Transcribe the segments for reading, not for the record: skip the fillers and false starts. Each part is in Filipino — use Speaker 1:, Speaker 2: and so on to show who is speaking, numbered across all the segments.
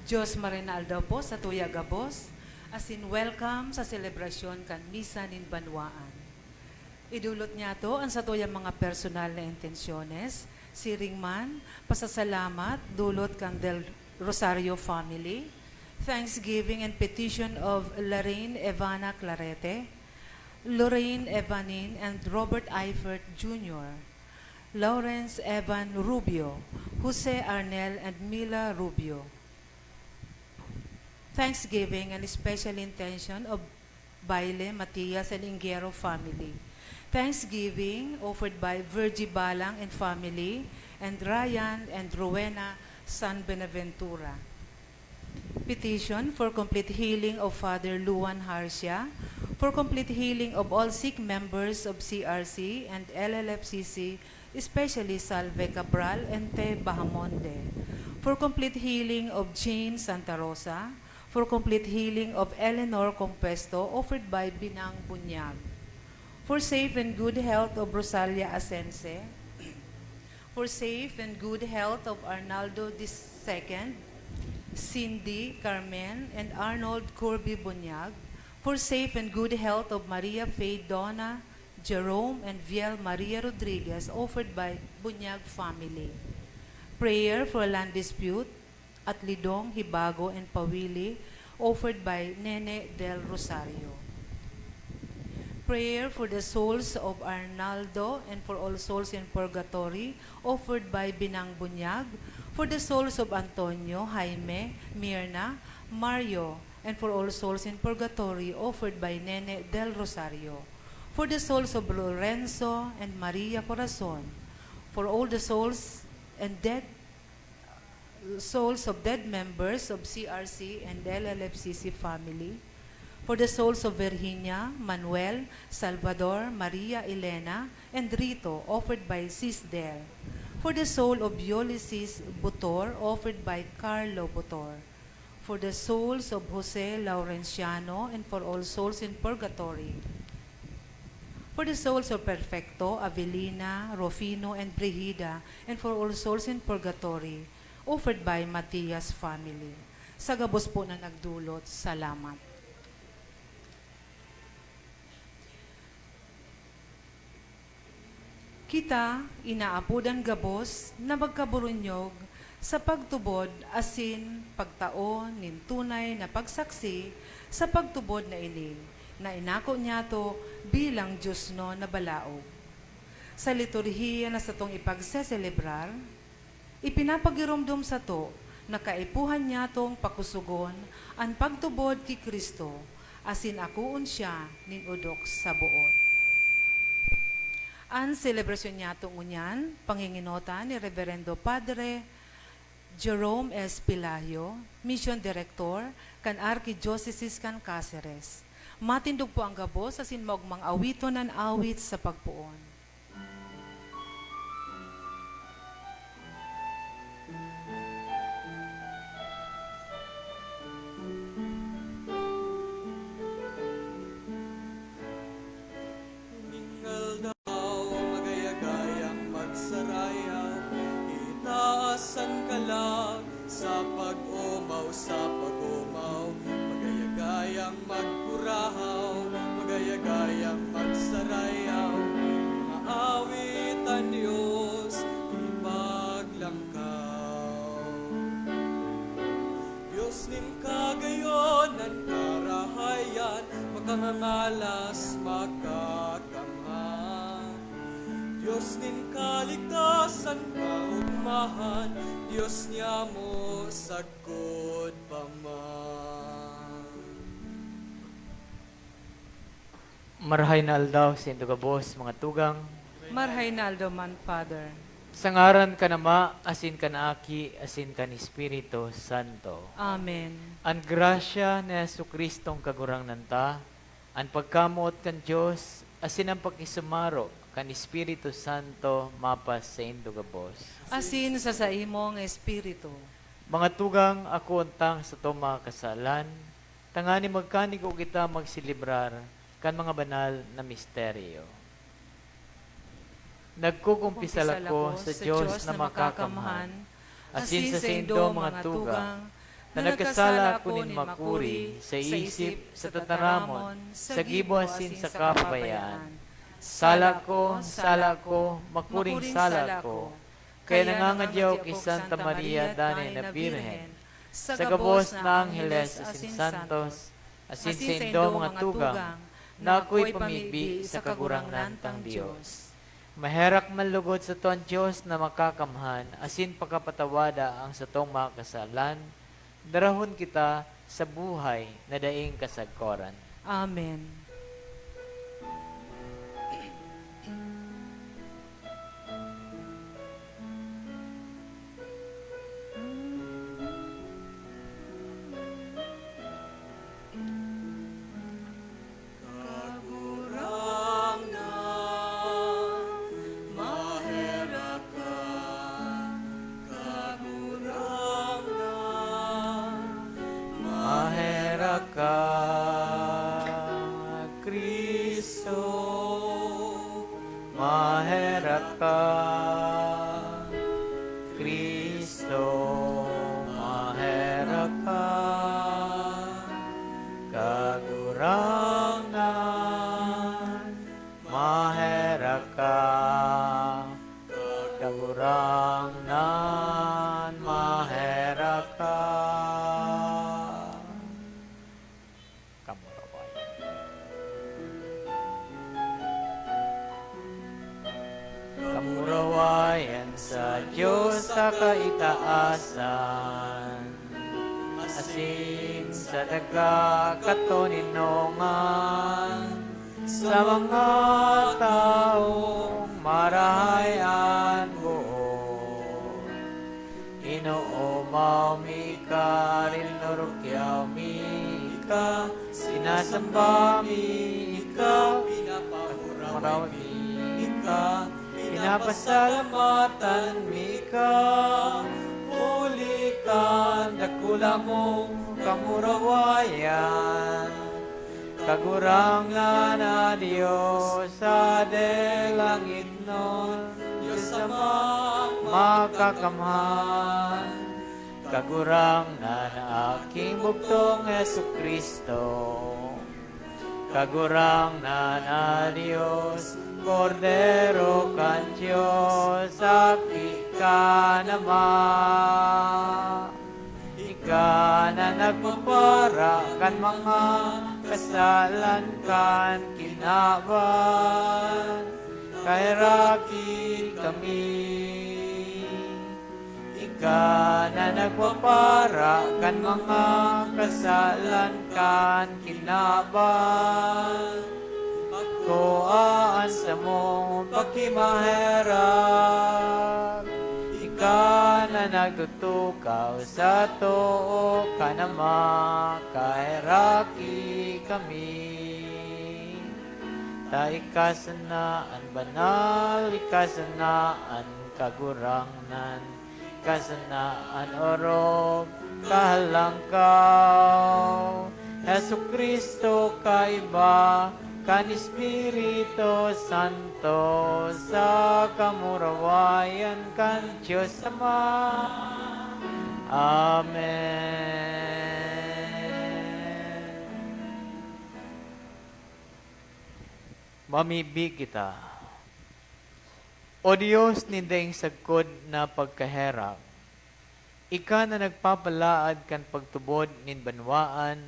Speaker 1: Diyos marinal daw po sa tuya gabos, as in welcome sa selebrasyon kan misa nin banwaan. Idulot niya to ang sa tuya mga personal na intensyones, siring man, pasasalamat, dulot kan del Rosario family, thanksgiving and petition of Lorraine Evana Clarete, Lorraine Evanin and Robert Eifert Jr., Lawrence Evan Rubio, Jose Arnel and Mila Rubio. Thanksgiving and special intention of Baile, Matias and Ingero family. Thanksgiving offered by Virgie Balang and family and Ryan and Rowena San Benaventura. Petition for complete healing of Father Luan Harsia, for complete healing of all sick members of CRC and LLFCC, especially Salve Cabral and Te Bahamonde, for complete healing of Jane Santa Rosa, for complete healing of Eleanor Compesto offered by Binang Bunyag, for safe and good health of Rosalia Asense, for safe and good health of Arnaldo II, Cindy, Carmen, and Arnold Corby Bunyag, for safe and good health of Maria Faye Donna, Jerome, and Viel Maria Rodriguez offered by Bunyag family. Prayer for land dispute at Lidong, Hibago, and Pawili offered by Nene del Rosario. Prayer for the souls of Arnaldo and for all souls in purgatory offered by Binang Bunyag, for the souls of Antonio, Jaime, Mirna, Mario, and for all souls in purgatory offered by Nene del Rosario, for the souls of Lorenzo and Maria Corazon, for all the souls and souls of dead members of CRC and LLFCC family, for the souls of Virginia, Manuel, Salvador, Maria Elena, and Rito offered by Sis Del, for the soul of Ulysses Butor offered by Carlo Butor, for the souls of Jose Laurenciano and for all souls in purgatory, for the souls of Perfecto, Avelina, Rufino, and Brigida, and for all souls in purgatory, offered by Matias family. Sa gabos po na nagdulot, salamat. Kita, inaapudan gabos, na magkaburunyog, sa pagtubod, asin, pagtaon, nin tunay na pagsaksi, sa pagtubod na ini, na inako niya to bilang Diyos no na balaog. Sa liturhiya na sa tong ipagseselebrar, ipinapagirumdum sa to, na kaipuhan niya tong pakusugon, ang pagtubod ki Kristo, asin akuon siya nin udok sa buot. Ang selebrasyon niya itong unyan, panginginota ni Reverendo Padre Jerome S. Pilayo, Mission Director, kan Archdiocese kan Cáceres. Matindog po ang gabos sa sinmogmang awito ng awit sa pagpuon.
Speaker 2: Sa pag-umaw, magayagayang magkurahaw, magayagayang magsarayaw, mga awitan Diyos, ipaglangkaw. Diyos nin kagayonan, karahayan, makangangalas, makakamhan. Diyos nin kaligtasan, kaugmahan, Diyos niya mo sagkod paman.
Speaker 3: Marhay na aldaw, Sinto Gabos, mga tugang.
Speaker 1: Marhay na aldaman, Father.
Speaker 3: Sa ngaran ka nama, asin ka na aki, asin ka ni Espiritu Santo.
Speaker 1: Amen.
Speaker 3: Ang grasya ni Jesucristong kagurang nanta, ang pagkamuot kan Diyos, asin ang pagkisumaro, kan Espiritu Santo, mapas sa Sinto Gabos.
Speaker 1: Asin sa imong espiritu.
Speaker 3: Mga tugang, ako untang sa to mga kasalan, tangani magkanig o kita magsilibrar, kan mga banal na misteryo. Nagkukumpisal ako sa Diyos na makakamhan, asin sa Sindo mga tugang, na nagkasala ako nin makuri, sa isip, sa tataramon, sa gibo asin sa kapabayaan. Sala ko, makuring sala ko. Kaya nangangadyaw kay Santa Maria, Danay na Birhen, sa gabos na Angeles, asin santos, asin sa indo mga tugang, na ako'y pamigbi sa kagurangnan tang Diyos. Maherak manlugod sa tuwan Diyos na makakamhan, asin pagkapatawada ang sa tong mga kasalan, darahon kita sa buhay na daing kasagkoran.
Speaker 1: Amen.
Speaker 3: Ka, Kristo, maherak ka, Kristo, maherak ka, kagurangan, maherak ka, kagurangan, maherak ka. Kamurawayan sa Diyos sa kaitaasan, asin sa daga katoninongan, sa mga taong marahayan buo. Inoomaw mi ka, rinurukyaw mi ka, sinasamba mi ka, pinapahuraw mi ka, pinapasalamatan mi ka, ulikan, dakula mo, kamurawayan. Kagurangan na Diyos sa langit nun, Diyos Ama, makakamhan. Kagurangan na aking bugtong Jesucristo, kagurangan na Diyos, Cordero kan Diyos, aki ka naman. Ika na nagpapara kan mga kasalan kan kinaban, kay rakit kami. Ika na nagpapara kan mga kasalan kan kinaban, koaan sa mong pagkimaherap. Ika na nagtutukaw sa too ka na makaheraki kami. Ta ikasanaan banal, ikasanaan kagurangnan, ikasanaan orog, kahalangkaw. Jesucristo kaiba, kan Espiritu Santo, sa kamurawayan kan Diyos Ama. Amen. Mamibi kita. O Diyos, nindaing sagkod na pagkaherap, ika na nagpapalaad kan pagtubod nin banwaan,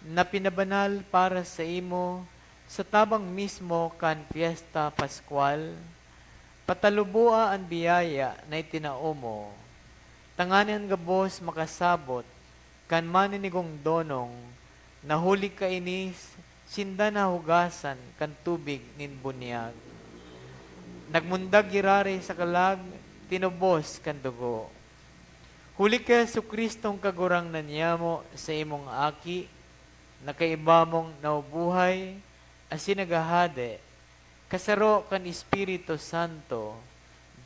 Speaker 3: na pinabanal para sa imo, sa tabang mismo kan Fiesta Pascual, patalubua ang biyaya na itinao mo, tanganan gabos makasabot, kan maninigong donong, nahuli ka inis, sinda na hugasan kan tubig nin bunyag. Nagmundag girare sa kalag, tinubos kan dugo. Huli ka Jesucristong kagurang nanyamo sa imong aki, nakaiba mong naubuhay, asin nagahade, kasaro kan Espiritu Santo,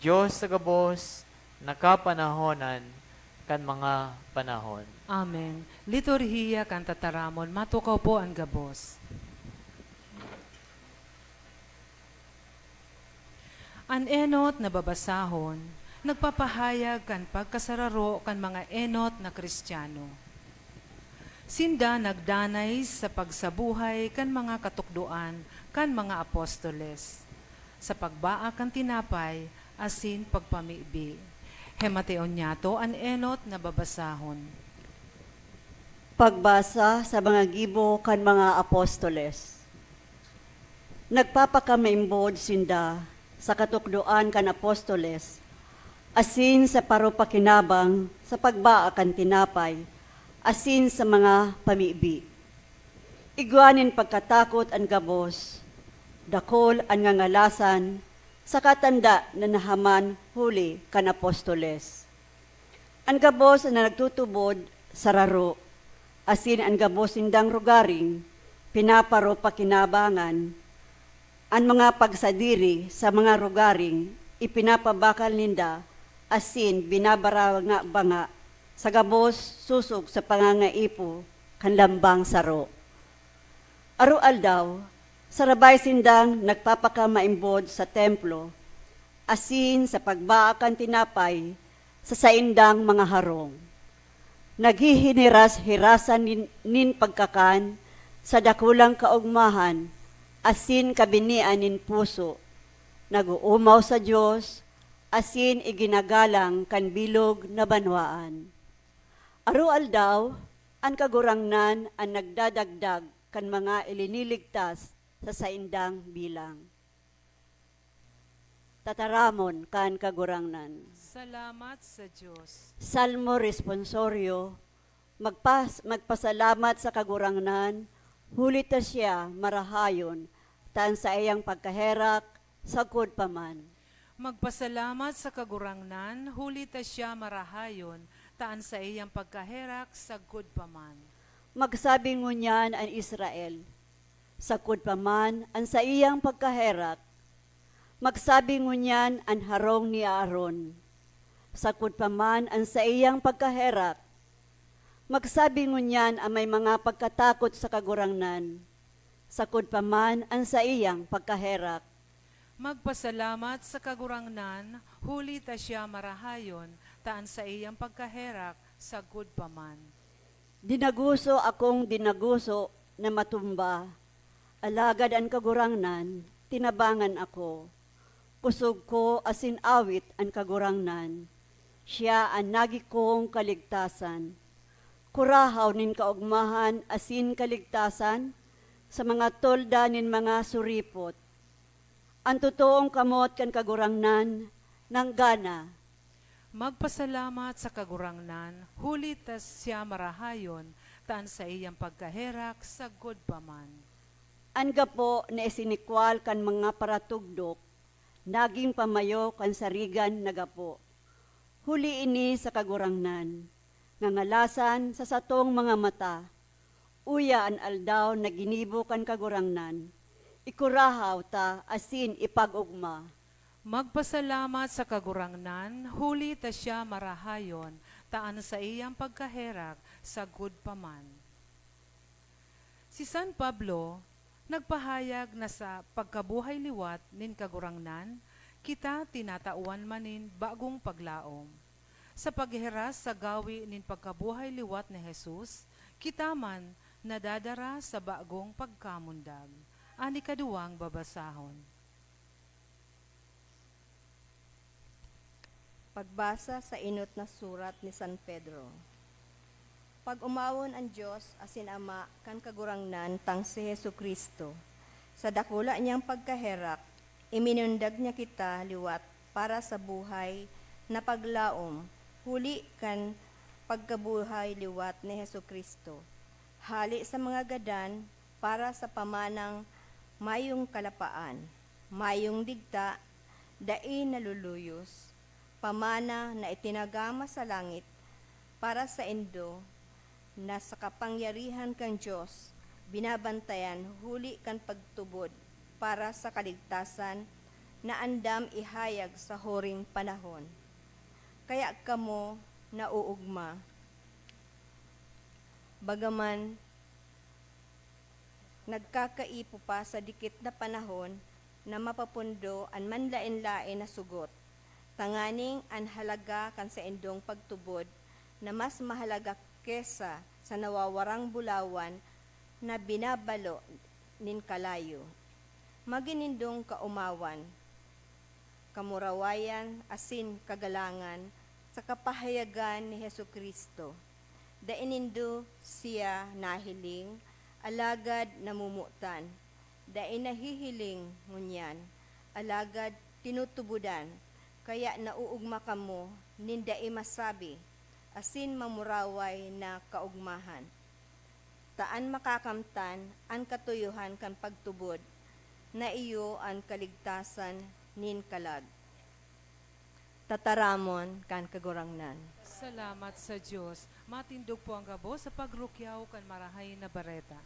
Speaker 3: Diyos sa gabos, nakapanahonan, kan mga panahon.
Speaker 1: Amen. Liturhiya kan tataramon, matukaw po ang gabos. An enot na babasahon, nagpapahayag kan pagkasararo kan mga enot na Kristiyano. Sinda nagdanay sa pagsabuhay kan mga katukduan kan mga apostoles, sa pagbaa kan tinapay, asin pagpamibi. Hemateon niyato an enot na babasahon.
Speaker 4: Pagbasa sa mga gibo kan mga apostoles. Nagpapakamaimbod sinda sa katukdoan kan apostoles, asin sa parupakinabang sa pagbaa kan tinapay, asin sa mga pamibi. Igwanin pagkatakot ang gabos, dakol ang ngangalasan, sa katanda na nahaman huli kan apostoles. Ang gabos na nagtutubod sa raro, asin ang gabos indang rugaring, pinaparo pakinabangan, ang mga pagsadiri sa mga rugaring, ipinapabakal ninda, asin binabara-banga, sa gabos susog sa pangangaipo, kan lambang saro. Arual daw, sarabay sindang nagpapakamaimbod sa templo, asin sa pagbaakan tinapay, sa saindang mga harong. Naghihiniras-hirasan nin pagkakan, sa dakulang kaugmahan, asin kabinian nin puso, naguumaw sa Diyos, asin iginagalang kan bilog na banwaan. Arual daw, ang kagurangnan ang nagdadagdag kan mga iliniligtas sa saindang bilang. Tataramon kan kagurangnan.
Speaker 1: Salamat sa Diyos.
Speaker 4: Salmo responsorio, magpasalamat sa kagurangnan, huli ta siya marahayon, tan sa iyang pagkaherak, sagkod paman.
Speaker 1: Magpasalamat sa kagurangnan, huli ta siya marahayon, taan sa iyang pagkaherak, sagkod paman.
Speaker 4: Magsabi ngunyan ang Israel, sagkod paman ang sa iyang pagkaherak. Magsabi ngunyan ang harong ni Aaron, sagkod paman ang sa iyang pagkaherak. Magsabi ngunyan ang may mga pagkatakot sa kagurangnan, sagkod paman ang sa iyang pagkaherak.
Speaker 1: Magpasalamat sa kagurangnan, huli ta siya marahayon, taan sa iyang pagkaherak, sagkod paman.
Speaker 4: Dinaguso akong dinaguso na matumba, alagad ang kagurangnan, tinabangan ako. Kusog ko asin awit ang kagurangnan, siya ang nagi kong kaligtasan. Kurahaw nin kaugmahan asin kaligtasan, sa mga tolda nin mga suripot. Ang totoong kamot kan kagurangnan, ng gana.
Speaker 1: Magpasalamat sa kagurangnan, huli ta siya marahayon, taan sa iyang pagkaherak, sagkod paman.
Speaker 4: Ang gapo na isinikwal kan mga paratugdok, naging pamayo kan sarigan na gapo. Huli ini sa kagurangnan, ngangalasan sa satong mga mata, uya an aldaw na ginibo kan kagurangnan, ikurahaw ta asin ipag-ugma.
Speaker 1: Magpasalamat sa kagurangnan, huli ta siya marahayon, taan sa iyang pagkaherak, sagkod paman. Si San Pablo, nagpahayag na sa pagkabuhay liwat nin kagurangnan, kita tinatauan manin bagong paglaom. Sa paghiras sa gawi nin pagkabuhay liwat ni Jesus, kita man nadadara sa bagong pagkamundag. Ani kaduwang babasahon.
Speaker 5: Pagbasa sa inot na surat ni San Pedro. Pag umawon ang Diyos asin Ama kan kagurangnan tang si Hesu Kristo, sa dakula niyang pagkaherak, iminundag niya kita liwat para sa buhay na paglaom, huli kan pagkabuhay liwat ni Hesu Kristo. Hali sa mga gadan para sa pamanang mayong kalapaan, mayong digta, dai naluluyos, pamana na itinagama sa langit para sa indo na sa kapangyarihan kang Diyos, binabantayan huli kan pagtubod para sa kaligtasan na andam ihayag sa huring panahon. Kaya kamo nauugma. Bagaman nagkakaipo pa sa dikit na panahon na mapapundo ang manlain-lain na sugot, Tanganing ang halaga kan sa indong pagtubod na mas mahalaga kesa sa nawawarang bulawan na binabalo nin kalayo. Maginindong kaumawan, kamurawayan, asin kagalangan sa kapahayagan ni Hesu Kristo. Dainindo siya nahiling, alagad namumutan. Dain nahihiling ngunyan, alagad tinutubudan. Kaya nauugma kamo, nindai masabi, asin mamuraway na kaugmahan. Taan makakamtan ang katuyuhan kan pagtubod, na iyo ang kaligtasan nin kalag. Tataramon kan kagurangnan.
Speaker 1: Salamat sa Diyos. Matindog po ang gabo sa pagrukyaw kan marahay na bareta.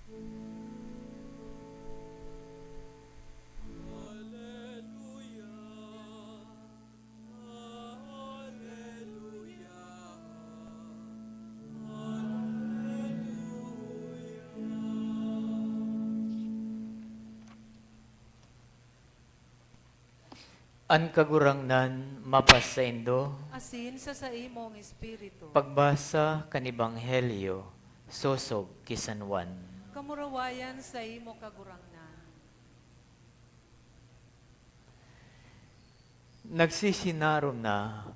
Speaker 3: An kagurangnan mapasaindo,
Speaker 1: Asin sa imong espiritu.
Speaker 3: pagbasa kan Ebanghelyo, sosog kisan Juan.
Speaker 1: Kamurawayan sa imo kagurangnan.
Speaker 3: Nagsisinarom na,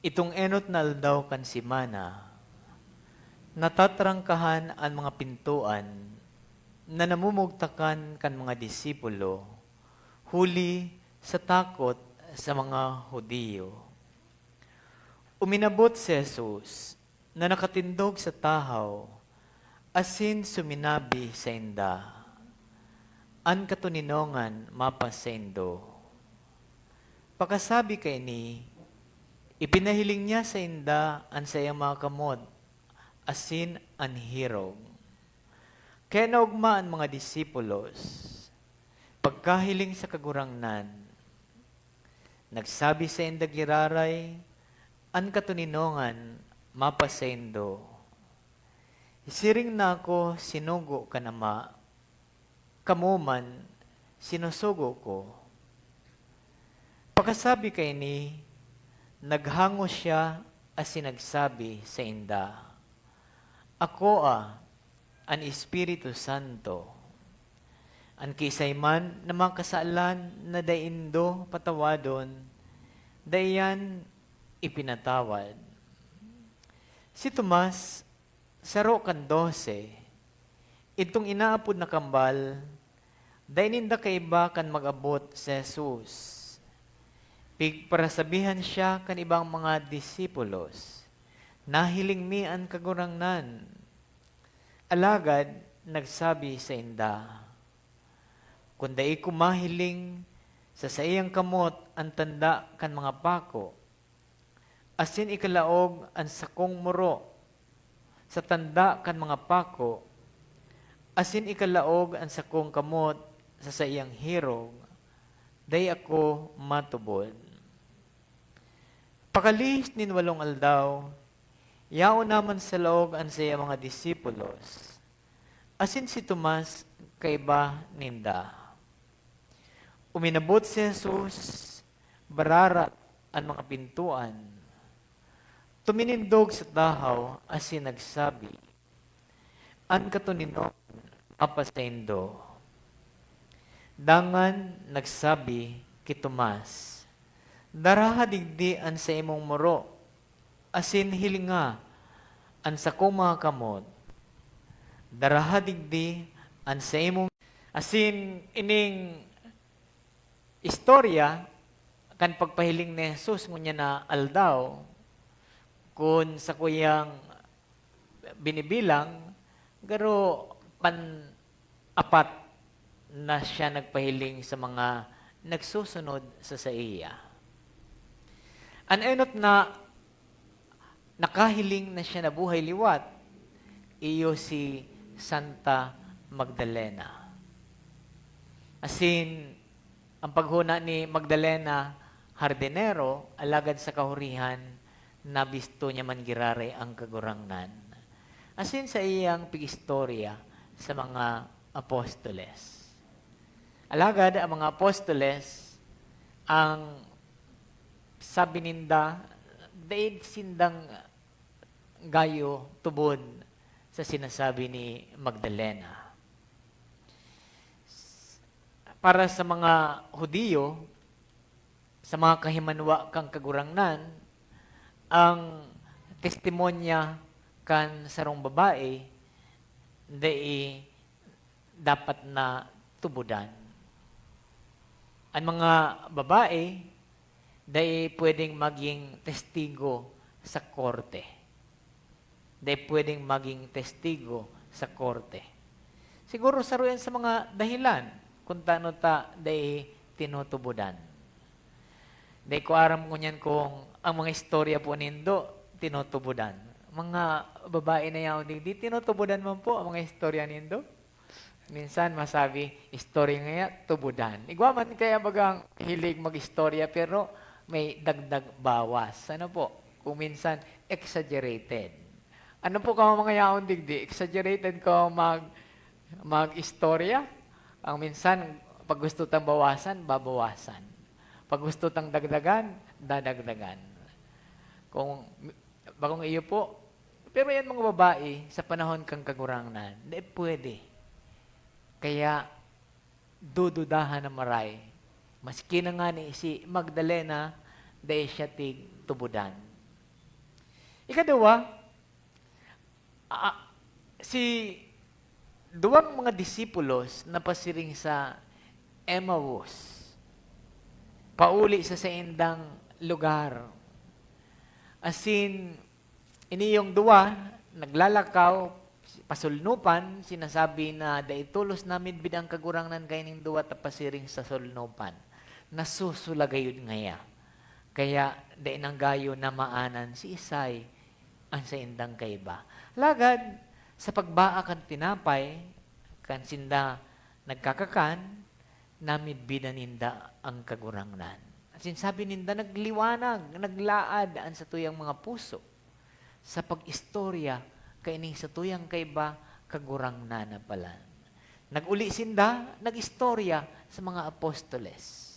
Speaker 3: itong enot na aldaw kan simana, natatrangkahan ang mga pintuan na namumugtakan kan mga disipulo, huli sa takot sa mga Hudiyo. Uminabot si Jesus na nakatindog sa tahaw, asin suminabi sa inda, an katuninongan mapasendo. Pakasabi kay ni, ipinahiling niya sa inda an sayang mga kamot, asin an hirog. Kaya naugma ang mga disipulos, pagkahiling sa kagurangnan, nagsabi sa inda giraray, an katuninongan mapasendo. Isiring na ako sinugo ka nama, kamuman sinusugo ko. Pagkasabi kay ni, naghango siya as sinagsabi sa inda, ako an Espiritu Santo, an kisayman na mga kasalan na daindo patawadon, dayan ipinatawad. Si Tomas, saro kan 12, itong inaapod na kambal, daininda kaiba kan mag-abot si Jesus. Pigparasabihan siya kan ibang mga disipulos, nahiling mi an kagurangnan. Alagad, nagsabi sa inda, kung dai kumahiling sa saiyang kamot ang tanda kan mga pako, asin ikalaog ang sakong muro sa tanda kan mga pako, asin ikalaog ang sakong kamot sa saiyang hirog, day ako matubod. Pakalis nin 8 aldaw, yao naman sa laog ang saya mga disipulos, asin si Tomas kaiba ninda. Uminabot si Jesus, bararat ang mga pintuan. Tuminindog sa tahaw asin nagsabi, an katuninong mapasaindo. Dangan nagsabi ki Tomas, daraha digdi an sa imong muro, asin hilinga an sakong mga kamot. Daraha digdi an sa imong, asin ining istorya kan pagpahiling ni Jesus ngunya na aldaw, kun sa kuyang binibilang, garo pan-apat na siya nagpahiling sa mga nagsusunod sa iya. Anenot na nakahiling na siya nabuhay liwat, iyo si Santa Magdalena. Asin, ang paghuna ni Magdalena Hardinero, alagad sa kahurihan, nabisto niya man girare ang kagurangnan. Asin sa iyang pigistorya sa mga apostoles. Alagad ang mga apostoles ang sabi ninda, daig sindang gayo tubod sa sinasabi ni Magdalena. Para sa mga Hudiyo, sa mga kahimanwa kang kagurangnan, ang testimonya kan sarong babae, dapat na tubudan. Ang mga babae, pwedeng maging testigo sa korte. Pwedeng maging testigo sa korte. Siguro saruyan sa mga dahilan kung tano ta tinutubudan. Ko aram ko niyan kung ang mga istorya po nindo tinutubudan. Mga babae na yaw di tinutubudan man po ang mga istorya nindo. Minsan masabi, istorya nga tubudan. Igwaman kaya bagang hilig mag-istorya pero may dagdag bawas. Ano po? Kung minsan, exaggerated. Ano po ka mga yaon digdi? Exaggerated ko mag-istorya? Ang minsan, pag gusto tang bawasan, babawasan. Pag gusto tang dagdagan, dadagdagan. Kung bagong iyo po, pero yan mga babae, sa panahon kang kagurangnan, pwede. Kaya, dududahan na maray. Maski na nga ni si Magdalena, dahil siya tubudan. Ikadawa, si duwang mga disipulos na pasiring sa Emmaus, pauli sa indang lugar. Asin, iniyong duwa, naglalakaw, pasulnupan, sinasabi na daitulos namin bidang kagurangnan kaining duwa tapasiring sa sulnupan. Nasusulagayod ngaya. Kaya nang gayo na maanan si Isay ang sa indang kaiba. Lagad, sa pagbaa kan tinapay, kan sinda nagkakakan, namid bidaninda ang kagurangnan. Sinasabi ninda nagliwanag, naglaad ang sa tuyang mga puso. Sa pag-istorya, kaining sa tuyang kaiba, kagurangnan na pala. Nag-uli sinda, nag-istorya sa mga apostoles.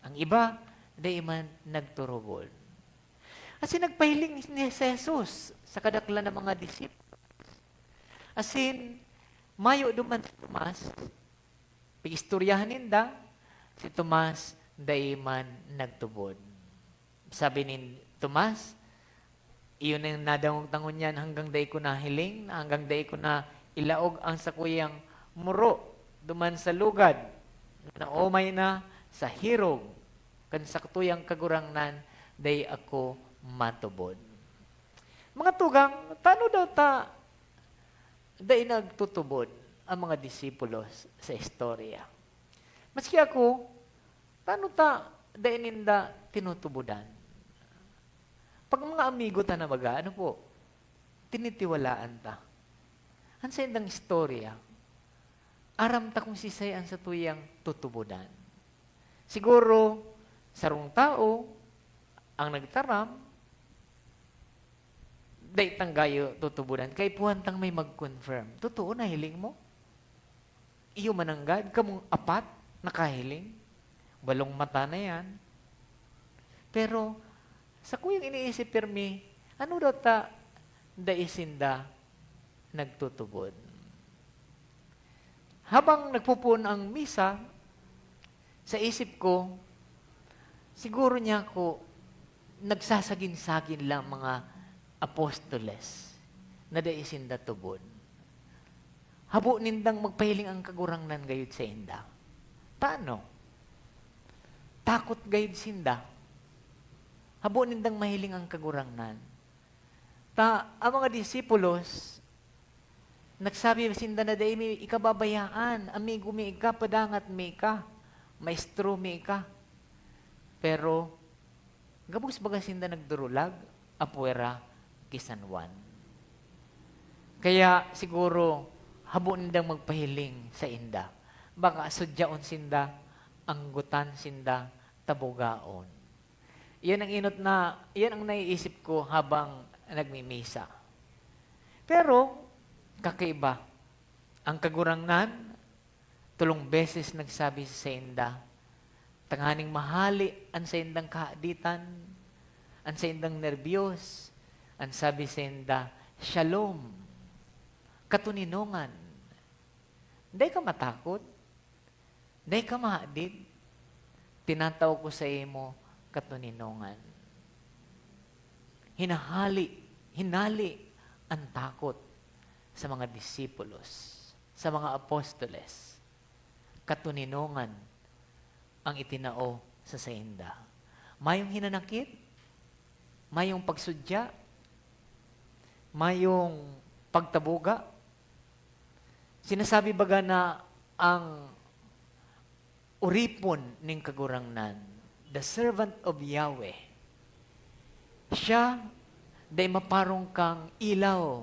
Speaker 3: Ang iba, di man nagturugol. Kasi nagpahiling ni Jesus sa kadakla ng mga disipulos. Asin, mayo duman si Tomas, pag-istoryahan ninda, si Tomas, di man nagtubod. Sabi ni Tomas, iyon ang nadangog tangon yan hanggang day ko na hiling, hanggang day ko na ilaog ang sakuyang muro, duman sa lugad, na umay na sa hirog, kan saktuyang kagurangnan, day ako matubod. Mga tugang, tano daw ta, day nagtutubod ang mga disipulos sa istorya. Maski ako, tano ta, day ninda tinutubudan. Pag mga amigo ta na baga, ano po, tinitiwalaan ta. Ang sa indang istorya, aram ta kung sisayan sa tuyang tutubudan. Siguro, sarong tao, ang nagtaram, day tanggayo tutubudan, kay puwantang may mag-confirm. Totoo na hiling mo? Iyo mananggad, kamong apat, nakahiling. Balong mata na yan. Pero, sa kuyang iniisip pirmi, ano daw ta daisinda nagtutubod? Habang nagpupun ang misa, sa isip ko, siguro niya ako nagsasagin-sagin lang mga apostoles na daisinda tubod. Habo nindang magpahiling ang kagurangnan gayud sa inda. Paano? Takot gayud sinda. Habo nindang mahiling ang kagurangnan. Ang mga disipulos, nagsabi sinda na day may ikababayaan, amigo mi ika, padangat mi ika, maestro mi ika. Pero, gabos baga sinda nagdurulag, apuera, San Juan. Kaya siguro, habo nindang magpahiling sa inda. Baka sudyaon sinda, anggutan sinda, tabugaon. Yan ang yan ang naiisip ko habang nagmimisa. Pero, kakaiba, ang kagurangnan, 3 beses nagsabi sa inda, Tanganing mahali ang sa indang kaaditan, ang sa indang nervyos, ang sabi sa inda, shalom, katuninongan. Hindi ka matakot, hindi ka maadid, tinataw ko sa imo katuninongan. Hinali ang takot sa mga disipulos, sa mga apostoles. Katuninongan ang itinao sa sainda. Mayong hinanakit, mayong pagsudya, mayong pagtabuga. Sinasabi baga na ang uripon ning kagurangnan, the servant of Yahweh, siya day maparong kang ilaw,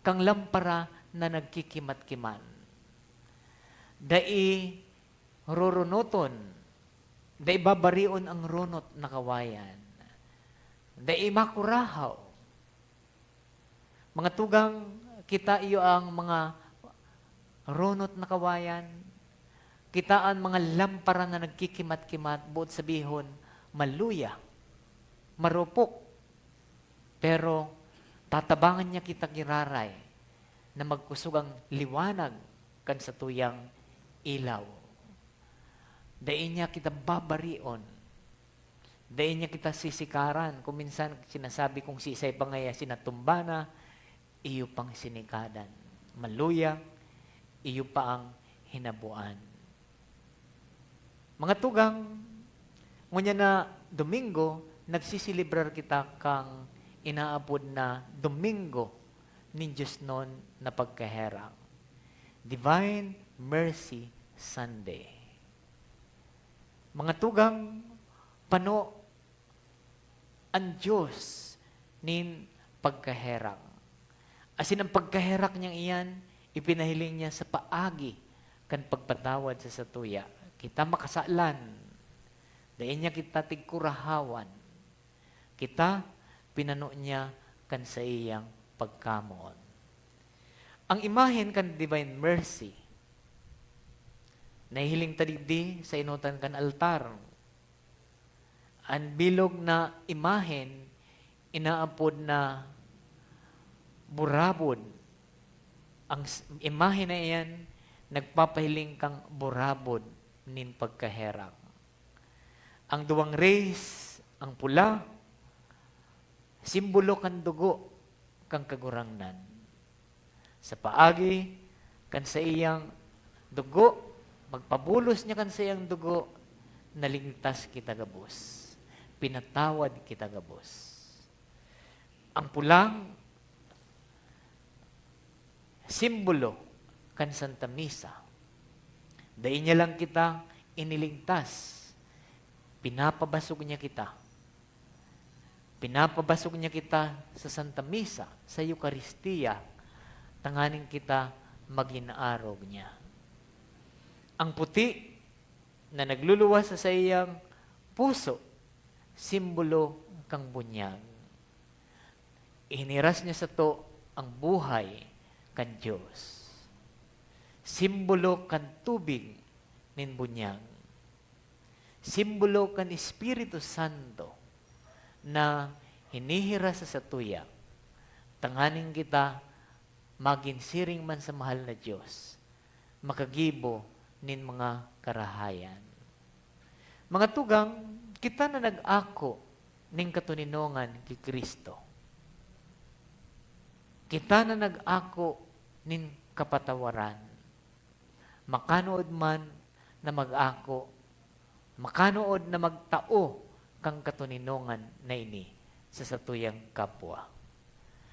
Speaker 3: kang lampara na nagkikimat-kiman. Dai rurunuton, dai babarion ang runot na kawayan. Dai makurahaw. Mga tugang kita iyo ang mga runot na kawayan, kita ang mga lampara na nagkikimat-kimat, buot sabihon, maluya, marupok. Pero tatabangan niya kita giraray na magkusog ang liwanag kan sa tuyang ilaw. Dain niya kita babarion. Dain niya kita sisikaran. Kung minsan sinasabi kong si isay pangaya sinatumba na, iyo pang sinikadan. Maluya, iyo pa ang hinabuan. Mga tugang, ngunya na Domingo, nagsisilibrar kita kang inaapod na Domingo ni Diyos noon na pagkaherang. Divine Mercy Sunday. Mga tugang, pano ang Diyos nin pagkaherang. Asin ang pagkaherak niyang iyan, ipinahiling niya sa paagi kan pagpatawad sa satuya. Kita makasalan. Dayan niya kita tigkurahawan. Kita pinano niya kan sa iyang pagkamoon. Ang imahen kan Divine Mercy, nahihiling tadigdi sa inutan kan altar. Ang bilog na imahen, inaapod na burabod. Ang imahe na iyan, nagpapahiling kang burabod nin pagkaherang. Ang duwang rays, ang pula, simbolo kan dugo kang kagurangnan. Sa paagi, kan sa iyang dugo, magpabulos niya kan sa iyang dugo, naligtas kita gabos. Pinatawad kita gabos. Ang pulang, simbolo kan Santa Misa. Dain niya lang kita iniligtas. Pinapabasog niya kita. Pinapabasog niya kita sa Santa Misa, sa Eucharistia, tanganing kita maginaarog niya. Ang puti na nagluluwas sa iyang puso, simbolo kang bunyag. Ihiniras niya sa to ang buhay kan Diyos. Simbolo kan tubig nin bunyag. Simbolo kan Espiritu Santo na hinihiras sa satuya. Tanganing kita maginsiring man sa mahal na Diyos, makagibo nin mga karahayan. Mga tugang, kita na nag-ako ning katuninongan kay Kristo. Kita na nag-ako nin kapatawaran. Makanood man na mag-ako, makanood na magtao kang katuninongan na ini sa satuyang kapwa.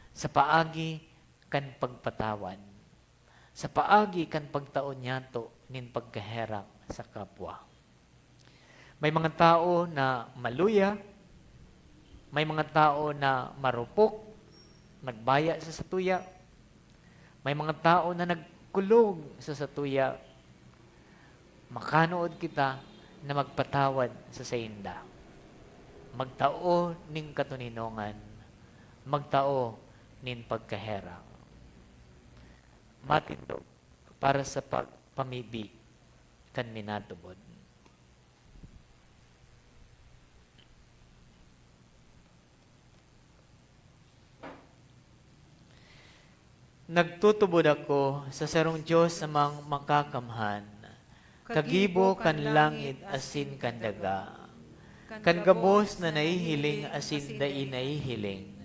Speaker 3: Sa paagi kan pagpatawan. Sa paagi kan pagtaon niyato nin pagkaherang sa kapwa. May mga tao na maluya, may mga tao na marupok, nagbaya sa satuya, may mga tao na nagkulog sa satuya. Makanood kita na magpatawad sa sainda. Magtao ning katuninongan, magtao nin pagkaherang. Matindog para sa pagpamibi kan minatubod. Nagtutubod ako sa sarong Diyos amang makakamhan. Kagibo kan langit asin kan daga. Kan gabos na naihiling asin dai naihiling.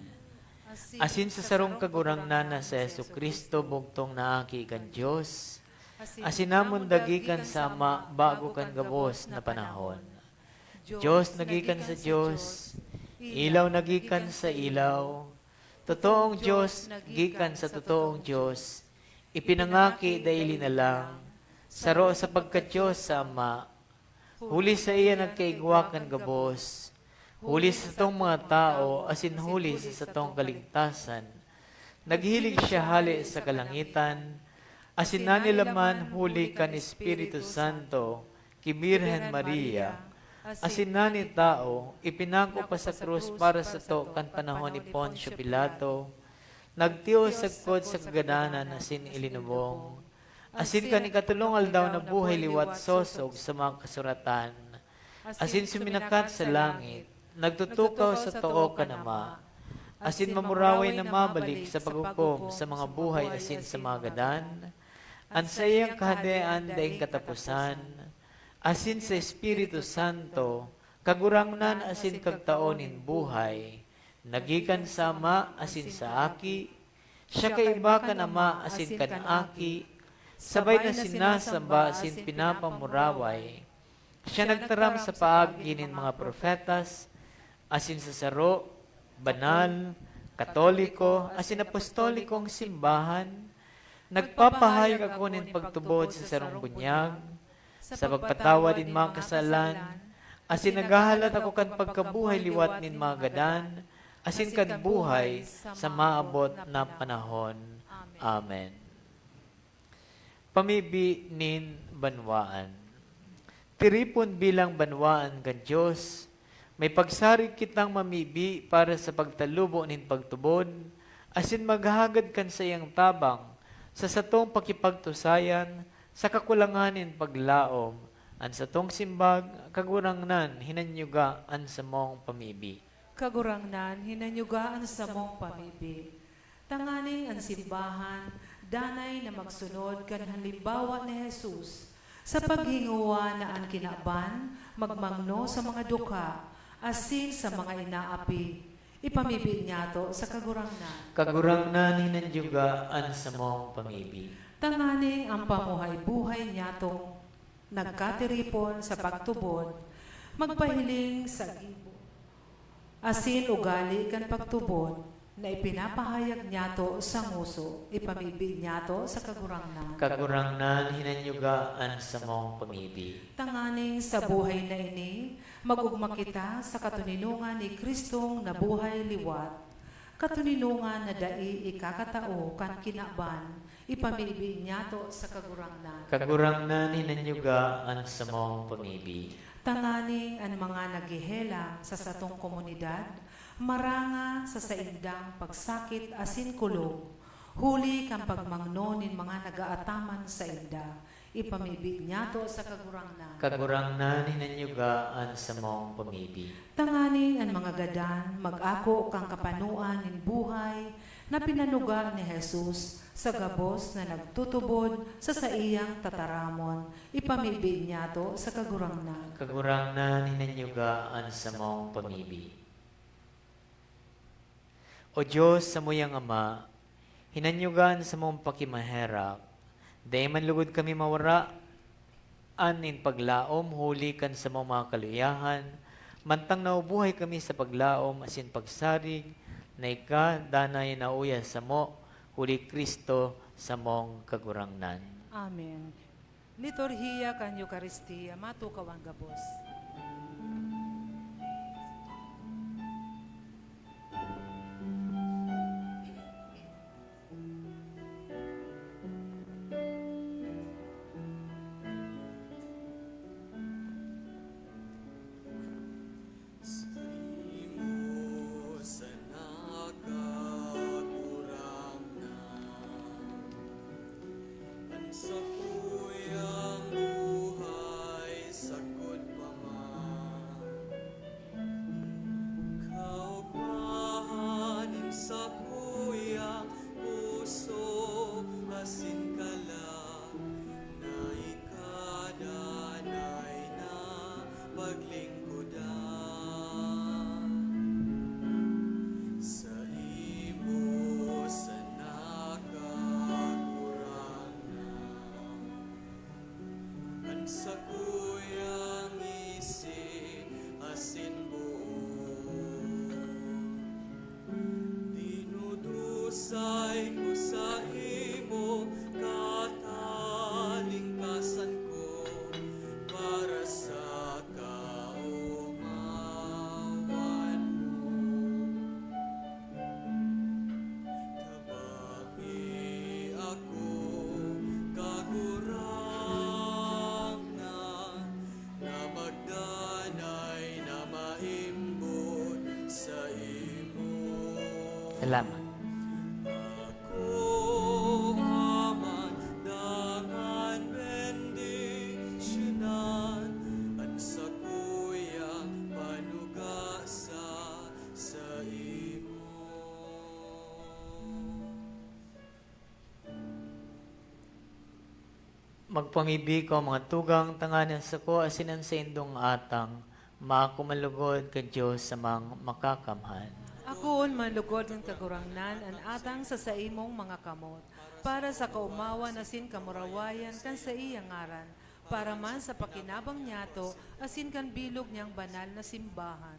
Speaker 3: Asin sa sarong kagurangnan na sa Yesu Kristo bugtong naaki kan Diyos. Asin namon dagikan sa ama bago kan gabos na panahon. Diyos nagikan sa Diyos, ilaw nagikan sa ilaw. Totoong Diyos gikan sa totoong Diyos. Ipinangaki daili na lang. Saro sa pagka-Diyos sa ama. Huli sa iya nagkaigwakan gabos. Huli sa tong mga tao, asin huli sa tong kaligtasan. Naghilig siya hali sa kalangitan, asin na nila man huli kan Espiritu Santo, ki Birhen Maria, asin na ni tao, ipinangko pa sa krus para sa to kan panahon ni Poncio Pilato, nagtiyo sagkod sa kagadanan asin ilinubong, asin kan ikatulong aldaw na buhay liwat sosog sa mga kasuratan, asin suminakat sa langit, nagtutukaw sa too kanama, asin mamuraway na mabalik sa paghukom sa mga buhay asin sa mga gadan, an sa iyang kahadean daing katapusan, asin sa Espiritu Santo, kagurangnan asin kagtaonin buhay, nagikan sa ama asin sa aki, siya kaiba kan ama asin kan aki, sabay na sinasamba asin pinapamuraway, siya nagtaram sa paagi nin mga profetas, asin sa saro, banal, katoliko, asin apostolikong simbahan, nagpapahayag ako nin pagtubod sa sarong bunyag, sa pagpatawa din mga kasalan, asin naghahalat ako kan pagkabuhay liwat nin mga gadan, asin kan buhay sa maabot na panahon. Amen. Pamibi nin banwaan. Tiripon bilang banwaan kan Diyos, may pagsari kitang mamibi para sa pagtalubo nin pagtubod, asin maghagad kan sa iyang tabang, sa satong pakipagtusayan, sa kakulanganin paglaom, an satong simbag, kagurangnan, hinanyuga, an sa mong pamibi.
Speaker 1: Kagurangnan, hinanyugaan sa mong pamibi. Tanganing ang simbahan, danay na magsunod kan halimbawa ni Jesus, sa paghinguwa na ang kinaban, magmangno sa mga duka, asin sa mga inaapi, ipamibi niya to sa kagurangnan.
Speaker 3: Kagurangnan, hinanyuga, an sa mong pamibi.
Speaker 1: Tanganing ang pamuhay-buhay niya to, nagkatiripon sa pagtubod, magpahiling sa gibo. Asin ugali kan pagtubod, na ipinapahayag niya to sa nguso, ipamibi niya to sa kagurangnan.
Speaker 3: Kagurangnan, hinanyugaan sa mong pamibi.
Speaker 1: Tanganing sa buhay na ini, magugma kita sa katuninungan ni Kristong na buhay liwat, katuninungan na dai ikakatao kan kinaban, ipamibi niya to sa kagurangnan.
Speaker 3: Kagurangnan, hinanyugaan sa mong pamibi.
Speaker 1: Tanganing ang mga naghihelang sa satong komunidad, maranga sa saindang pagsakit asin kulong, huli kang pagmangno nin mga nagaataman sa inda, ipamibi niya to sa kagurangnan.
Speaker 3: Kagurangnan, hinanyugaan sa mong pamibi.
Speaker 1: Tanganing ang mga gadan, mag-ako kang kapanuan nin buhay, na pinanuga ni Jesus sa gabos na nagtutubod sa iyang tataramon, ipamibi niya to sa kagurangnan.
Speaker 3: Kagurangnan, hinanyugaan sa mong pamibi. O Diyos, sa muyang Ama, hinanyugan sa mong pakimaherap, dahil manlugod kami mawara, anin paglaom, huli kan sa mong mga kaluyahan, mantang naubuhay kami sa paglaom, asin pagsarig, na ika, danay na uya sa mo, huli Kristo sa mong kagurangnan.
Speaker 1: Amen. Liturhiya kan Eucharistia, matukaw ang gabos.
Speaker 2: Sa kuyang buhay, sagod pa
Speaker 3: Salamat.
Speaker 2: Ako aman dangan bendisyonan at sa kuyang panugasa sa imo.
Speaker 3: Magpamibi ko mga tugang tanganan sa ko asinan sa indong atang, makumalugod ka Diyos sa mang makakamhan.
Speaker 1: Akoon manlugod ng kagurangnan an atang sa imong mga kamot, para sa kaumawa na sin kamurawayan kan sa iyang ngaran, para man sa pakinabang niyato, asin kan bilog niyang banal na simbahan.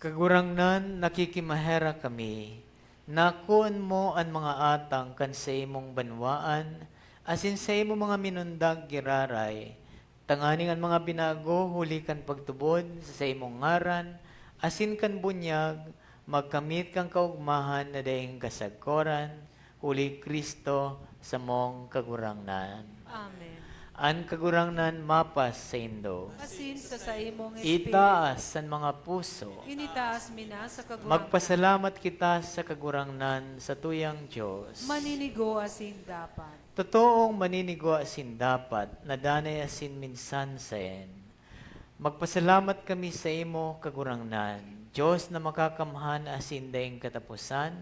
Speaker 3: Kagurangnan, nakikimahera kami. Nakuan mo ang mga atang kan sa imong banwaan, asin sa imong mga minundag giraray. Tanganing ang mga binago, huli kan pagtubod sa imong ngaran, asin kan bunyag, magkamit kang kaugmahan na daing kasagkoran, huli Kristo sa mong kagurangnan.
Speaker 1: Amen.
Speaker 3: Ang kagurangnan mapas sa indo.
Speaker 1: Asin sa imong espiritu,
Speaker 3: Itaas ang mga puso.
Speaker 1: initaas mina sa kagurangnan.
Speaker 3: Magpasalamat kita sa kagurangnan sa tuyang Diyos.
Speaker 1: Maninigo asin dapat.
Speaker 3: Totoong maninigo asin dapat, na danay asin minsan sayen. Magpasalamat kami sa imo kagurangnan. Diyos na makakamhan asin daing katapusan,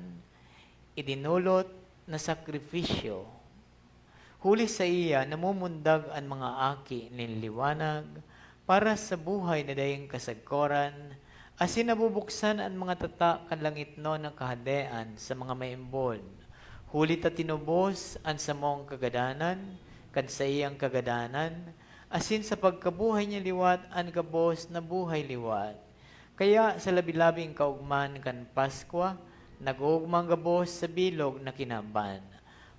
Speaker 3: idinulot na sakripisyo. Huli sa iya, namumundag ang mga aki niliwanag para sa buhay na daing kasagkoran, asin nabubuksan ang mga tata kan langit no ng kahadean sa mga maimbon. Huli ta tinubos ang samong kagadanan, kan sa iyang kagadanan, asin sa pagkabuhay niya liwat ang gabos na buhay liwat. Kaya sa labi-labing kaugman kan Paskwa, nag-uugmang gabos sa bilog na kinaban.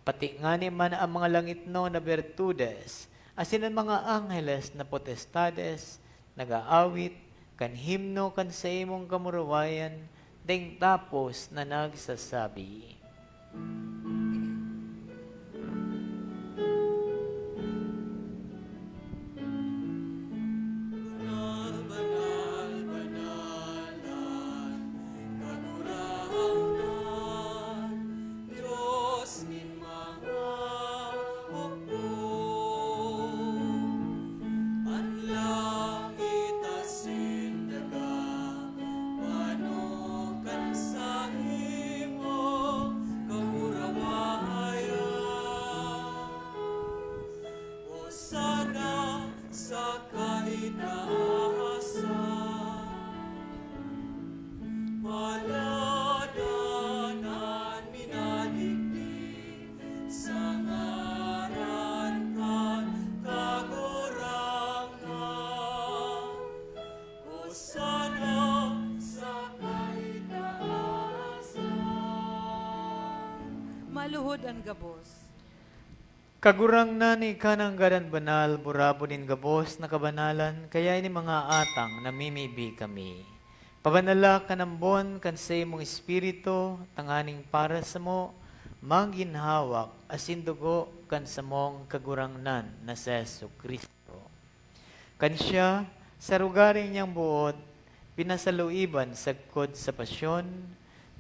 Speaker 3: Pati nga man ang mga langit no na bertudes, asin ang mga angeles na potestades, nag-aawit, kan himno kan sa imong kamurawayan, ding tapos na nagsasabi.
Speaker 2: Banal, banal, banalan, kagurangnan, Diyos ni mga hukbo. Ang langit asin daga, panukan sa imo kamurawayan. Hosana sa kaitaasan, paladanan minadigdig sa ngaran kan kagurangan. Hosana sa kaitaasan.
Speaker 1: Maluhod ang gabos.
Speaker 3: Kagurang na ni kanang gadan banal, burabonin gabos na kabanalan, kaya ini mga atang namimibi kami. Pabanala ka ng bon kan sa imong espiritu, tanganing para sa mo, manginhawak, asin dugo kan sa mong kagurangnan na sa Yesu Kristo. Kan siya, sa rugaring niyang buot, pinasaluiban sagkod sa pasyon,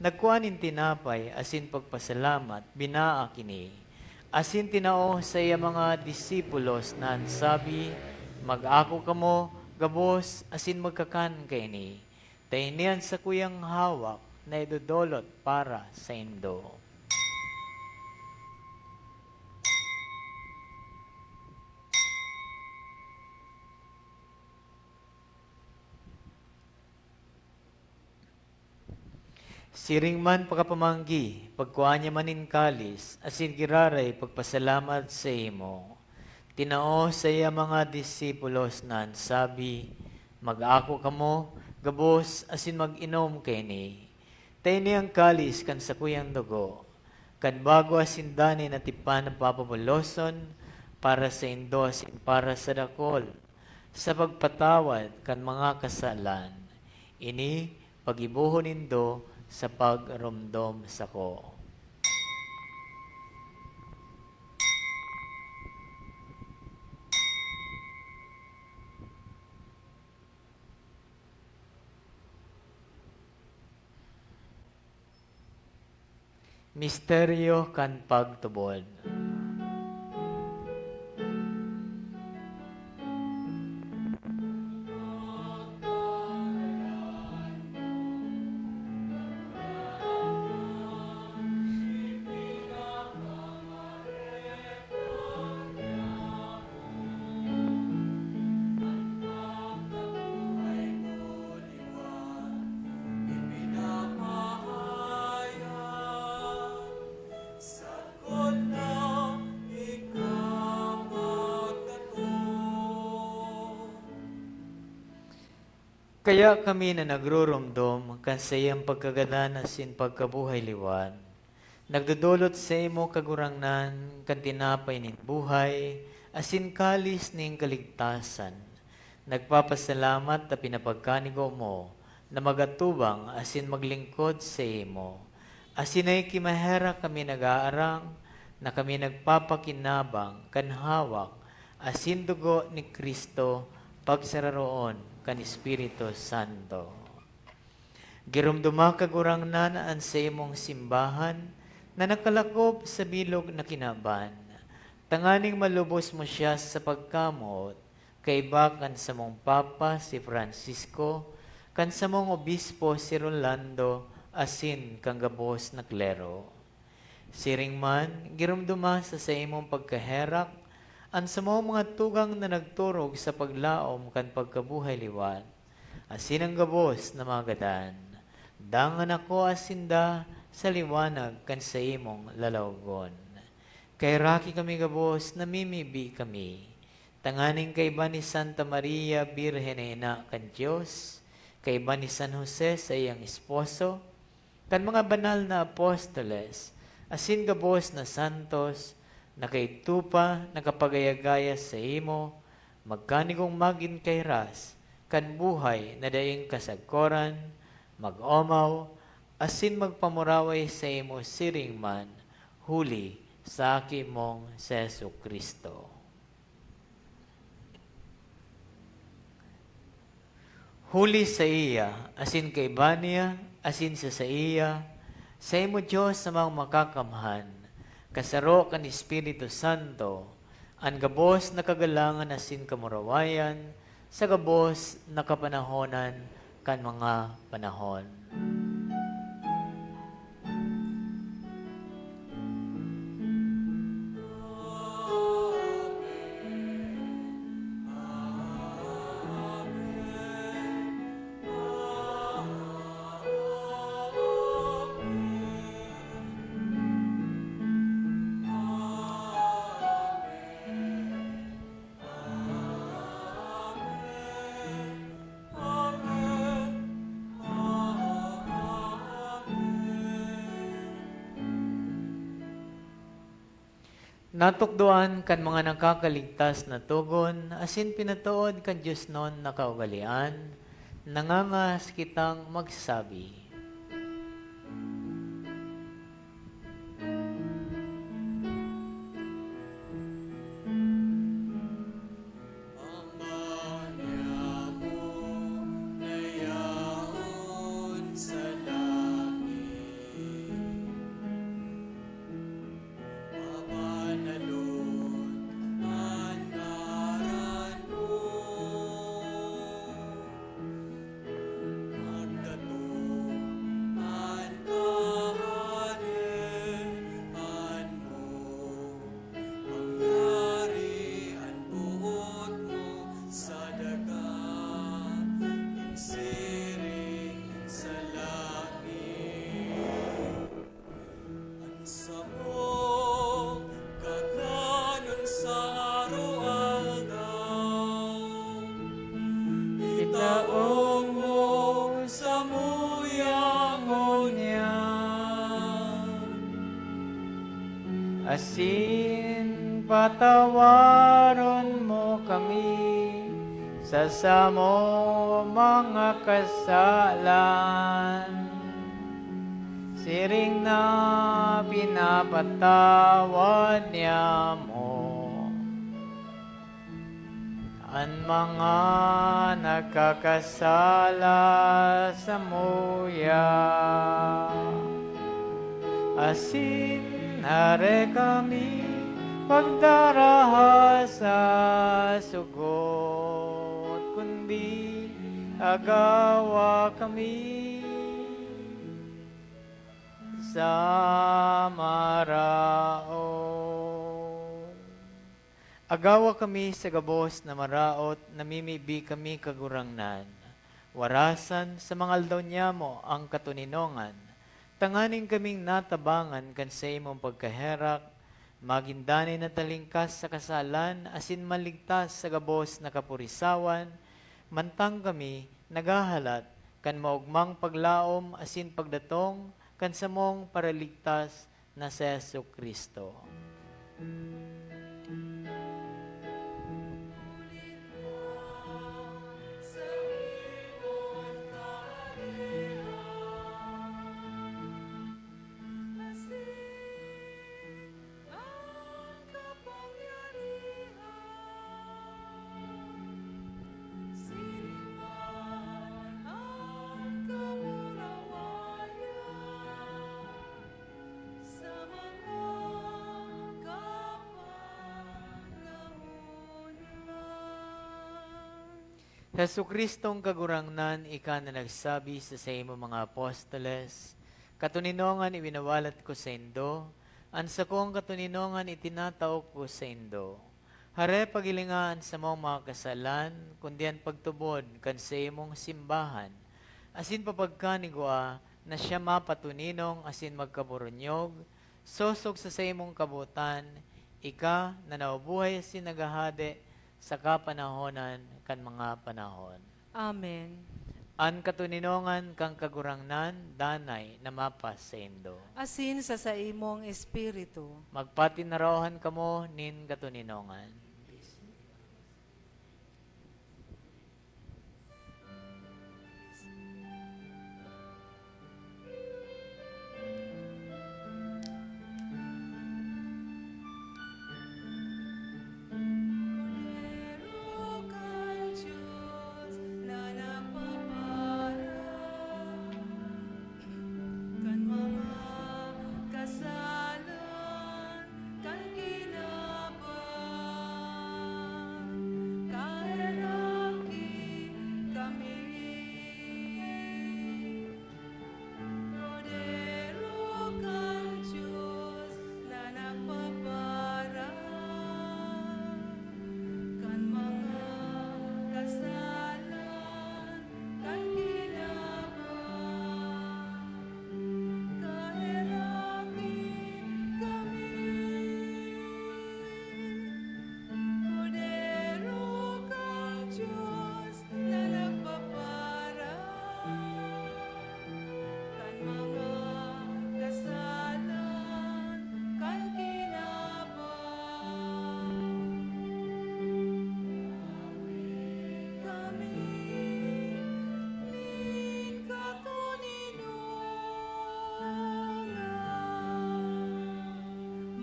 Speaker 3: nagkuanin tinapay, asin pagpasalamat, binaa kini. Asin tinao sa iya mga disipulos na ansabi, mag-ako kamo, gabos, asin magkakan kaini. Tainian sa kuyang hawak na idudolot para sa indo. Siring man pagkapamanggi, pagkuha niya manin kalis, asin giraray pagpasalamat sa imo. Tinao sa iya mga disipulos na sabi, mag-ako kamo, gabos, asin mag-inom kini. Tayo niyang kalis kan sa kuyang dugo, kan bago asin dani na tipan ng papabuloson, para sa indo asin para sa dakol, sa pagpatawad kan mga kasalan. Ini, pag-ibuhon nindo, sa pagrumdom sa ko. Misteryo kan pagtubod.
Speaker 2: Sakot na ikaw magkato.
Speaker 3: Kaya kami na nagrurumdum kan sa iyang pagkagana sin pagkabuhay liwan. Nagdudulot sa imo kagurangnan kan tinapay nin buhay, asin kalis ning kaligtasan. Nagpapasalamat na pinapagkanigo mo na magatubang asin maglingkod sa imo. Asin ay kimahera kami nag-aarang na kami nagpapakinabang kan hawak asin dugo ni Kristo pagsararoon kan Espiritu Santo. Girumduma kagurangnan an sa imong simbahan na nakalakop sa bilog na kinaban. Tanganing malubos mo siya sa pagkamot, kaibakan sa mong Papa si Francisco, kan sa mong Obispo si Rolando, asin kang gabos na klero. Siring man, girumduma sa imong pagkaherak, ang sa mga tugang na nagturog sa paglaom kan pagkabuhay liwan, asin ang gabos na magadan. Dangan ako asinda sa liwanag kan sa imong lalawgon. Kay raki kami gabos, namimibi kami. Tanganing kay ba ni Santa Maria, Birhen na ina kan Diyos, kay ba ni San Jose sa iyang esposo, kan mga banal na apostoles, asin gabos na santos, na kay tupa nakapagayagaya sa imo, magkanigong magin kay ras, kan buhay na daing kasagkoran, mag-omaw, asin magpamuraway sa imo siring man, huli sa aki mong Seso Kristo. Huli sa iya, asin kay Bania, asin sa iya, sa imo Diyos sa mga makakamhan, kasaro kan Espiritu Santo, ang gabos na kagalangan asin kamurawayan, sa gabos na kapanahonan kan mga panahon. Natukduan kan mga nakakaligtas na tugon, asin pinatuod kan Diyos non na kaugalian, nangangas kitang magsabi.
Speaker 2: Ama niya mo na yaon sa langit, mabanalon ang ngaran mo, magdatong ang kaharian mo, mangyari ang buot mo sa dagat, insiring sa langit. Ang samong kakanon sa araw-araw, itaong mo sa muyangon niya.
Speaker 3: Asin patawaron mo kami sa samo mga kasalan. Siring na pinapatawad niya mo ang mga nagkakasala sa muya. asin are kami pagdaraha sa sugot, kundi agawa kami sa maraot. Agawa kami sa gabos na maraot, namimibi kami kagurangnan. Warasan sa mga aldaw niya mo ang katuninongan. Tanganing kaming natabangan kan sa imong pagkaherak, magindani na talingkas sa kasalan, asin maligtas sa gabos na kapurisawan, mantang kami nagahalat, kan maugmang paglaom, asin pagdatong, kan samong paraligtas na sa Yesu Kristo. Hesu Kristong kagurangnan, ika na nagsabi sa imo mga apostoles, katuninongan ibinawalat ko sa indo, ansa kong katuninongan itinataok ko sa indo. Hare pagilingaan sa mga kasalan, kundi ang pagtubod kan sa imong simbahan. Asin papagkanigwa na siya mapatuninong asin magkaburunyog, sosog sa imong kabutan, ika na naubuhay asin nagahade sa kapanahonan kan mga panahon.
Speaker 1: Amen.
Speaker 3: An katuninongan kang kagurangnan, danay na mapas sa indo.
Speaker 1: Asin sa imong espiritu.
Speaker 3: Magpatinarawan kamo nin katuninongan.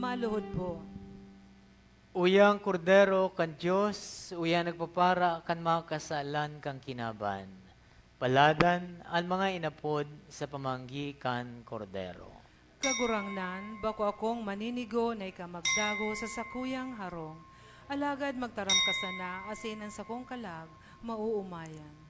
Speaker 1: Maluhod po.
Speaker 3: Uyang kordero kan Diyos, uyang nagpapara kan mga kasalan kang kinaban. Paladan ang mga inapod sa pamanggi kan kordero.
Speaker 1: Kagurangnan, bako akong maninigo na ikamagdago sa sakuyang harong. Alagad magtaram ka sana, asin ang sakong kalag, mauumayan.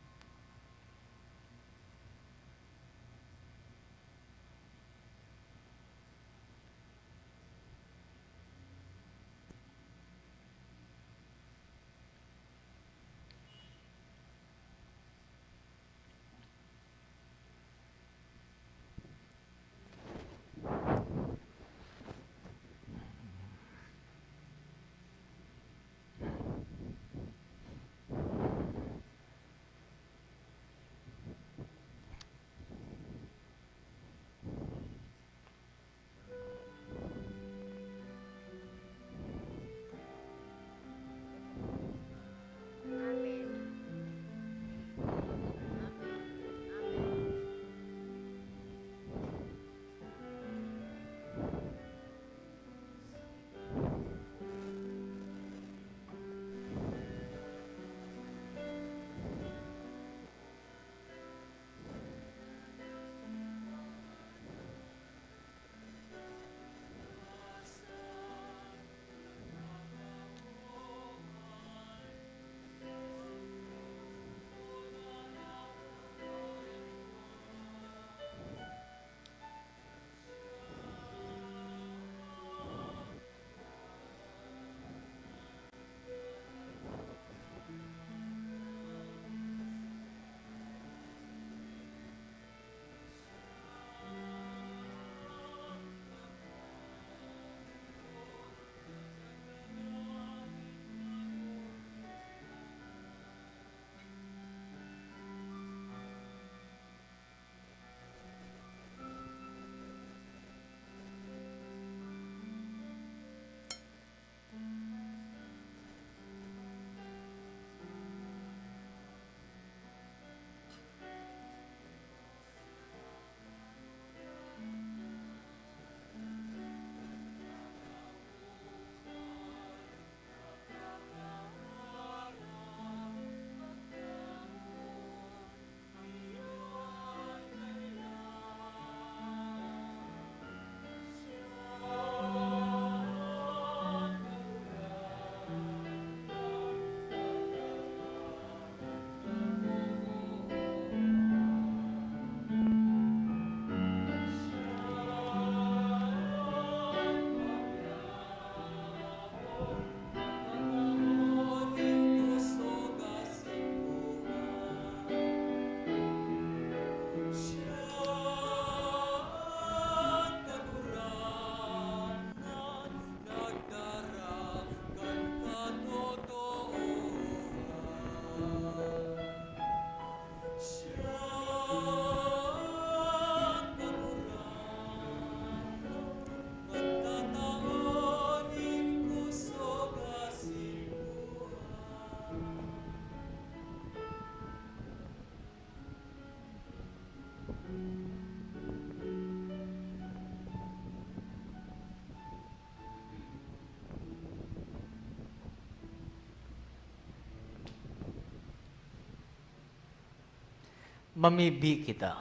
Speaker 3: Mamibi kita.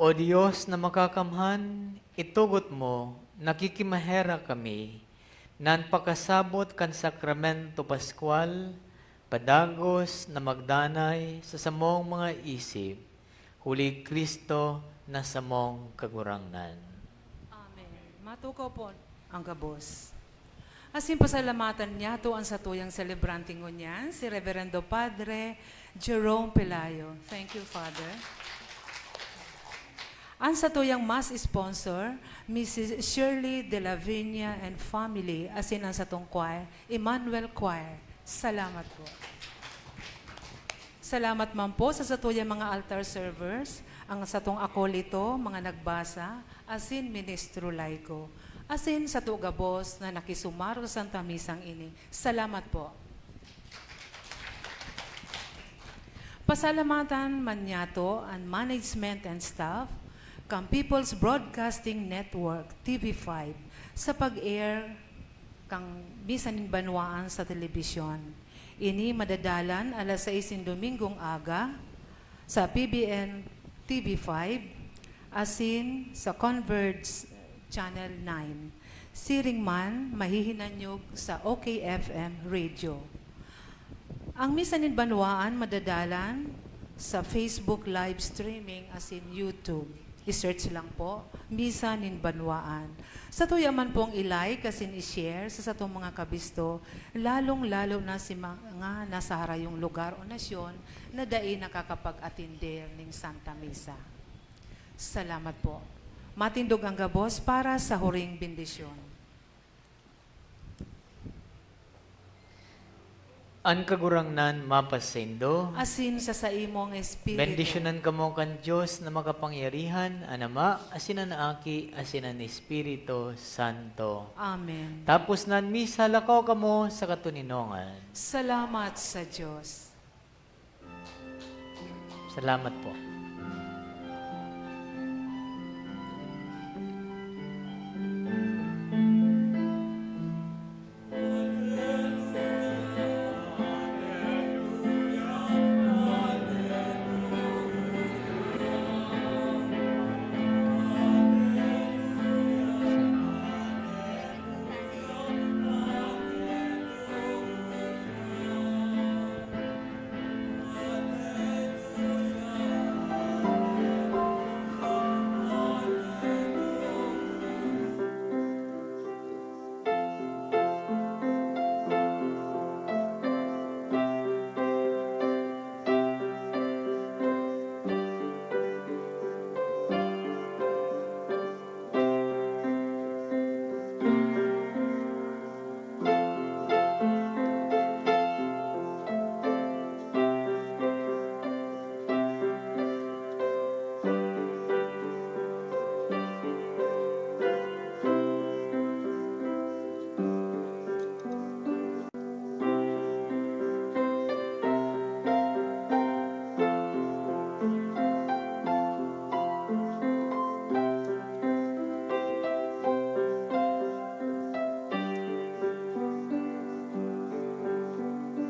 Speaker 3: O Diyos na makakamhan, itugot mo, nakikimahera kami, nan pakasabot kan sakramento Pascual, padagos na magdanay sa samong mga isip, huli Kristo na samong kagurangnan.
Speaker 1: Amen. Matukaw po ang gabos. Asin pasalamatan niya to ang satuyang celebranting ngunyan, si Reverendo Padre Jerome Pelayo. Thank you, Father. Ang satuyang mass sponsor, Mrs. Shirley De La Viña and family, asin ang satong choir, Emmanuel Choir. Salamat po. Salamat man po sa satuyang mga altar servers, ang satong akolito, mga nagbasa, asin ministro laiko. Asin sa tugabos na nakisumaro sa Santa Misang ini. Salamat po. Pasalamatan man niyato ang management and staff, kang People's Broadcasting Network, TV5, sa pag-air kang bisan banwaan sa telebisyon. Ini madadalan alas 6 Domingong aga sa PBN TV5, asin sa Converge Channel 9. Siring man, mahihinanyog sa OKFM Radio. Ang Misanin Banwaan madadalan sa Facebook live streaming as in YouTube. I-search lang po, Misanin Banwaan. Sa tuyaman pong i-like as in i-share sa satong mga kabisto, lalong-lalo na si mga nasa harayong lugar o nasyon na dai nakakapag-atender ng Santa Misa. Salamat po. Matindog ang gabos para sa huring bendisyon.
Speaker 3: An kagurangnan mapasendo,
Speaker 1: Asin sa imong espiritu.
Speaker 3: bendisyonan kamo kan Diyos na makapangyarihan, an Ama, asin an Aki, asin an Espiritu Santo.
Speaker 1: Amen.
Speaker 3: Tapos nan misa lakaw kamo sa katuninongan.
Speaker 1: Salamat sa Diyos.
Speaker 3: Salamat po.